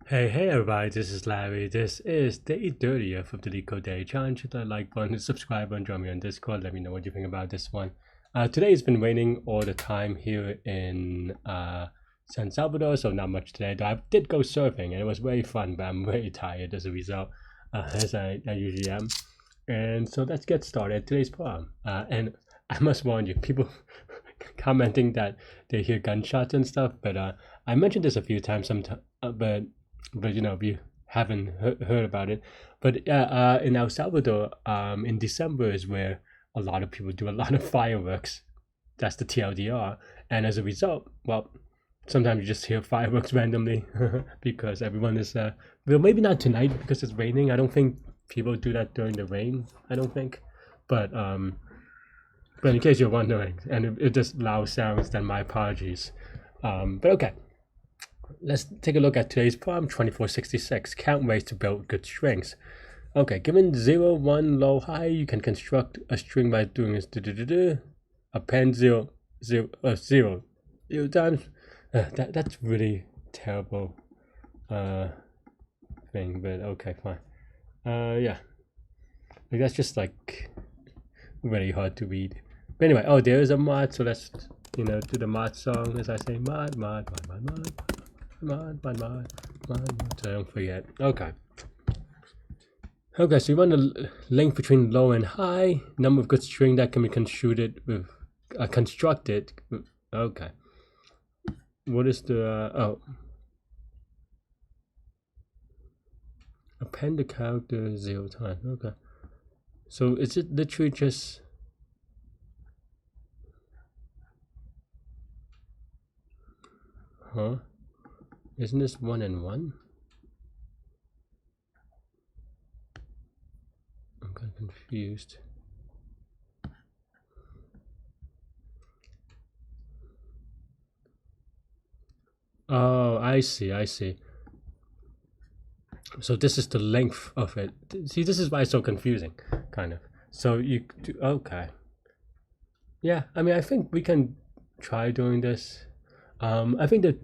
Hey everybody, this is Larry. This is day 30th of the Leetcode Day Challenge. Hit that like button, subscribe, and join me on Discord. Let me know what you think about this one. Today it's been raining all the time here in San Salvador, so not much today. Though I did go surfing and it was very fun, but I'm very tired as a result, as I usually am. And so let's get started. Today's poem. And I must warn you, people commenting that they hear gunshots and stuff, but I mentioned this a few times, but you know, if you haven't heard about it, but in El Salvador, in December is where a lot of people do a lot of fireworks. That's the TLDR, and as a result, well, sometimes you just hear fireworks randomly because everyone is well, maybe not tonight because it's raining. I don't think people do that during the rain. I don't think, but in case you're wondering, and if just loud sounds, then my apologies. But okay. Let's take a look at today's problem, 2466. Count ways to build good strings. Okay, given 0, 1, low, high, you can construct a string by doing this. Append 0 0 times. That's really terrible thing, but okay, fine. Yeah, like that's just like really hard to read. But anyway, oh, there is a mod, so let's do the mod song as I say mod. So I don't forget. Okay, so you want the length between low and high, number of good string that can be constructed with constructed. Okay, what is the append the character 0 times. Okay, so is it literally just Isn't this 1 and 1? I'm kind of confused. Oh, I see. So this is the length of it. See, this is why it's so confusing, kind of. So you do, okay. Yeah, I mean, I think we can try doing this. I think the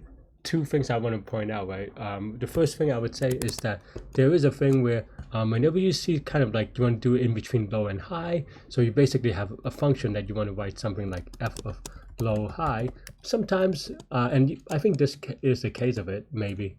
two things I want to point out, right? The first thing I would say is that there is a thing where whenever you see kind of like you want to do it in between low and high, so you basically have a function that you want to write something like f of low high. Sometimes, and I think this is the case of it, maybe,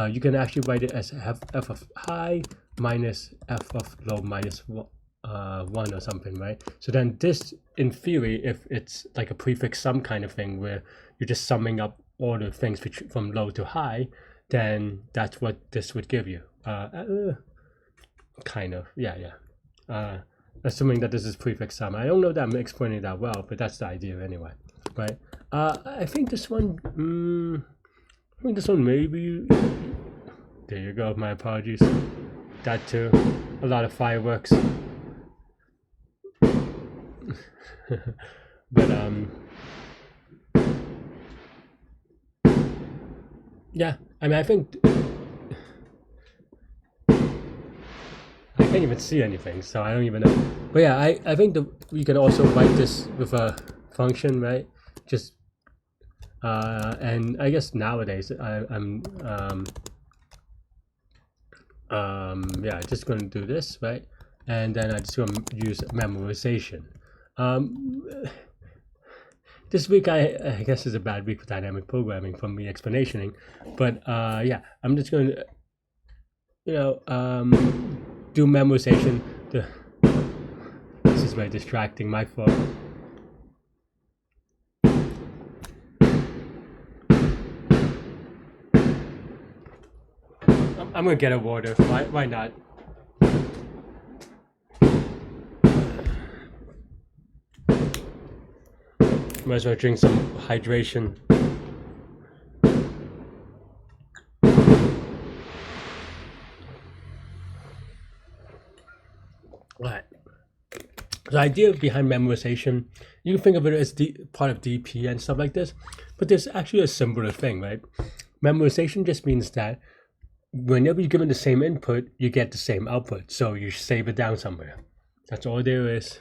you can actually write it as f of high minus f of low minus 1 or something, right? So then this, in theory, if it's like a prefix sum kind of thing where you're just summing up all the things from low to high, then that's what this would give you. Kind of, yeah. Assuming that this is prefix sum. I don't know that I'm explaining that well, but that's the idea anyway, right? I think this one, maybe. There you go. My apologies. That too. A lot of fireworks. But yeah, I mean, I think I can't even see anything, so I don't even know. But yeah, I think we can also write this with a function, right? Just and I guess nowadays I'm yeah, just going to do this, right? And then I just going to use memorization. This week I guess is a bad week for dynamic programming from me explanationing, but yeah, I'm just going to do memorization. This is very distracting, my fault. I'm gonna get a water. Why not? Might as well drink some hydration. Alright. The idea behind memorization, you can think of it as part of DP and stuff like this, but there's actually a simpler thing, right? Memorization just means that whenever you're given the same input, you get the same output. So you save it down somewhere. That's all there is.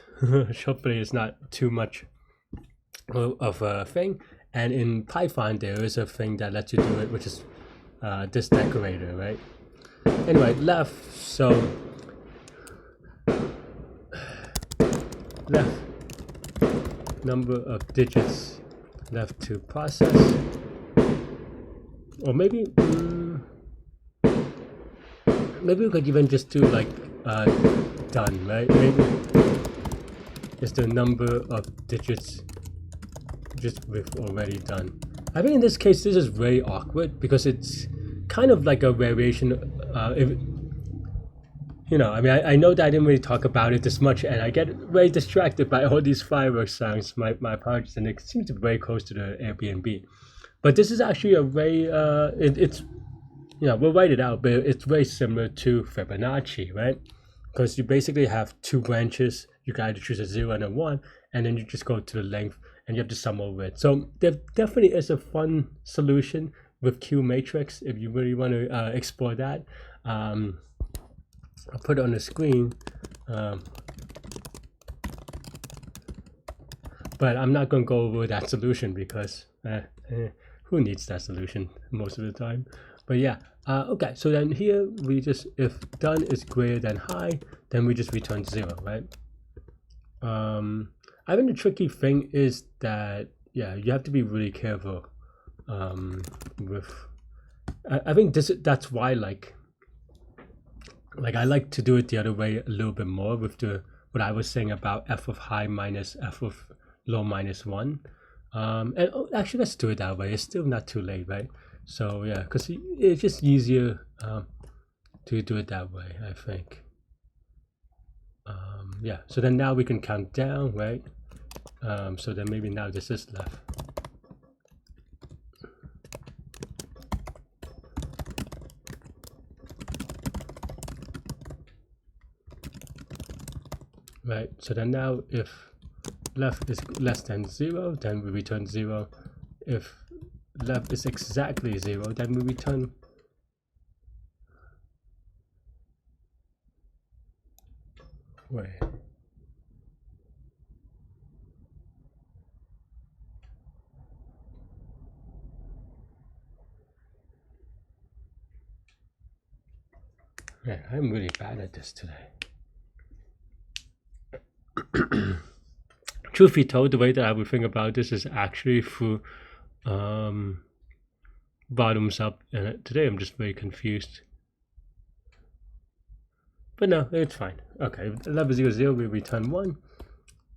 Hopefully it's not too much of a thing. And in Python, there is a thing that lets you do it, which is this decorator, right? Anyway, left, so left number of digits left to process, or maybe maybe we could even just do like done, right? Maybe just the number of digits just with already done. I think in this case this is very awkward because it's kind of like a variation. I mean, I know that I didn't really talk about it this much, and I get very distracted by all these fireworks sounds. My apologies, and it seems to be very close to the Airbnb. But this is actually a very we'll write it out, but it's very similar to Fibonacci, right? Because you basically have two branches. You can either choose a 0 and a 1, and then you just go to the length, and you have to sum over it. So there definitely is a fun solution with Q matrix if you really want to explore that. I'll put it on the screen, but I'm not going to go over that solution because who needs that solution most of the time? But yeah, okay, so then here we just, if done is greater than high, then we just return 0, right? I think the tricky thing is that, yeah, you have to be really careful with, I think that's why like I like to do it the other way a little bit more with the what I was saying about f of high minus f of low minus 1. And actually let's do it that way. It's still not too late, right? So yeah, because it's just easier to do it that way, I think. Yeah, so then now we can count down, right? So then maybe now this is left. Right, so then now if left is less than 0, then we return 0. If left is exactly 0, then we return wait. Man, I'm really bad at this today. Truth be told, the way that I would think about this is actually through bottoms up, and today I'm just very confused. But no, it's fine. Okay, 1100 we return 1.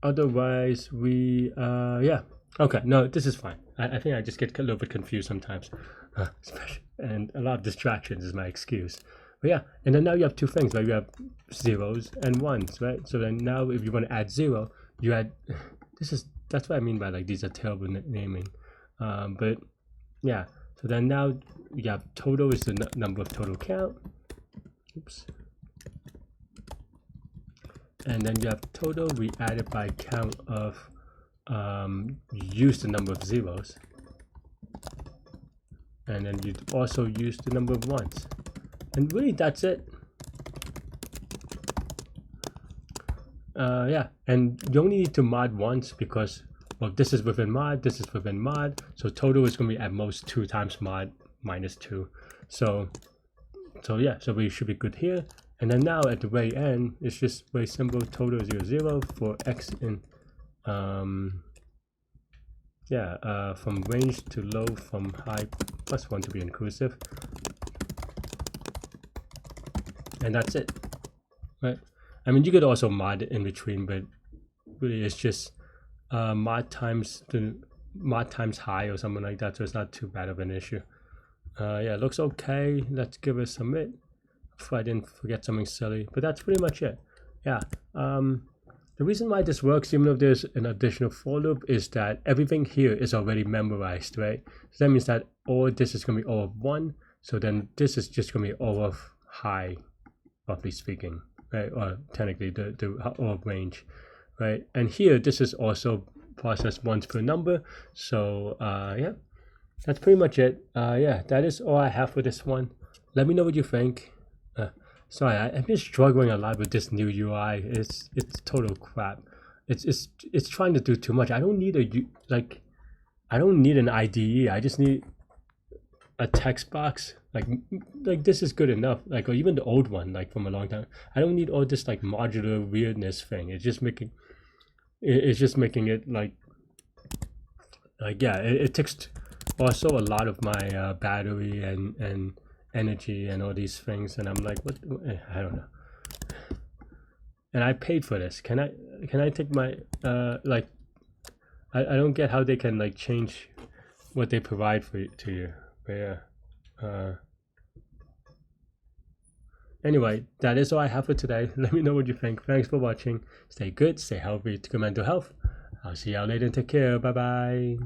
Otherwise we yeah, okay, no, this is fine. I think I just get a little bit confused sometimes, and a lot of distractions is my excuse. But yeah, and then now you have two things, right? You have zeros and ones, right? So then now if you want to add 0, you add that's what I mean by like these are terrible naming, but yeah. So then now you have total is the number of total count. Oops. And then you have total, we add it by count of use the number of zeros, and then you also use the number of ones, and really that's it. Yeah, and you only need to mod once because, well, this is within mod, this is within mod, so total is going to be at most 2 times mod minus 2. So yeah, so we should be good here. And then now at the very end, it's just very simple, total 0, 0 for x in, from range to low, from high plus 1 to be inclusive. And that's it, right? I mean, you could also mod it in between, but really it's just mod times high or something like that, so it's not too bad of an issue. Yeah, it looks okay. Let's give it a submit. If I didn't forget something silly, but that's pretty much it. Yeah. The reason why this works, even if there's an additional for loop, is that everything here is already memorized, right? So that means that all this is going to be O of 1. So then this is just going to be O of high, roughly speaking, right? Or technically the O of range, right? And here, this is also processed once per number. So yeah, that's pretty much it. Yeah, that is all I have for this one. Let me know what you think. Sorry, I'm just struggling a lot with this new UI. It's total crap. It's trying to do too much. I don't need I don't need an IDE. I just need a text box. Like this is good enough. Like, or even the old one, like from a long time. I don't need all this like modular weirdness thing. It's just making it like yeah, it takes also a lot of my battery and energy and all these things, and I'm like, what? I don't know. And I paid for this. Can I take my like? I don't get how they can like change what they provide to you. But yeah. Anyway, that is all I have for today. Let me know what you think. Thanks for watching. Stay good, stay healthy, to good mental health. I'll see y'all later. Take care. Bye bye.